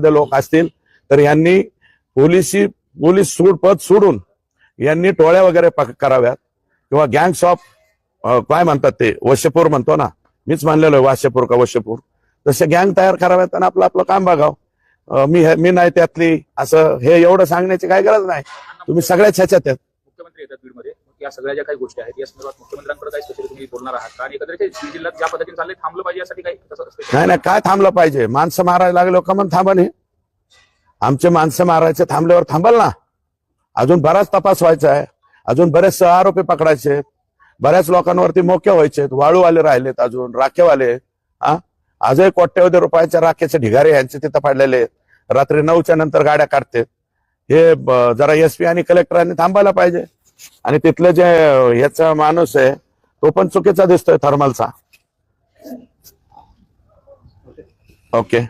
लोक असतील तर यांनी पोलीस पद सोडून यांनी टोळ्या वगैरे कराव्यात किंवा गँग्स ऑफ काय म्हणतात ते वशपूर म्हणतो ना, मीच मानलेलो आहे वाशपूर का वशपूर, तसे गँग तयार कराव्यात आणि आपलं काम बघावं. मी नाही त्यातली असं हे एवढं सांगण्याची काही गरज नाही. तुम्ही सगळ्याच ह्याच्यात आहेत. मुख्यमंत्री येतात बीडमध्ये, या सगळ्या ज्या काही गोष्टी आहेत या संदर्भात मुख्यमंत्र्यांकडे काही स्पेशली तुम्ही बोलणार आहात का? आणि एकंदरीत बीड जिल्ह्यात ज्या पद्धतीने चाललंय थांबलं पाहिजे यासाठी काही नाही काय थांबलं पाहिजे? माणसं मारायला लागलो का मग थांबा नाही. आमचे माणसं मारायचे थांबल्यावर थांबल ना. अजून बराच तपास व्हायचा आहे, अजून बरेच आरोपी पकडायचे, बऱ्याच लोकांवरती मोके व्हायचे, वाळूवाले राहिलेत, अजून राखेवाले. आजही कोट्यवधी रुपयाच्या राखेचे ढिगारे यांचे तिथं पडलेले, रात्री 9च्या नंतर गाड्या काढतात. हे जरा एसपी आणि कलेक्टरांनी थांबायला पाहिजे. आणि तिथलं जे ह्याचा माणूस आहे तो पण चुकीचा दिसतोय थर्मलचा. ओके.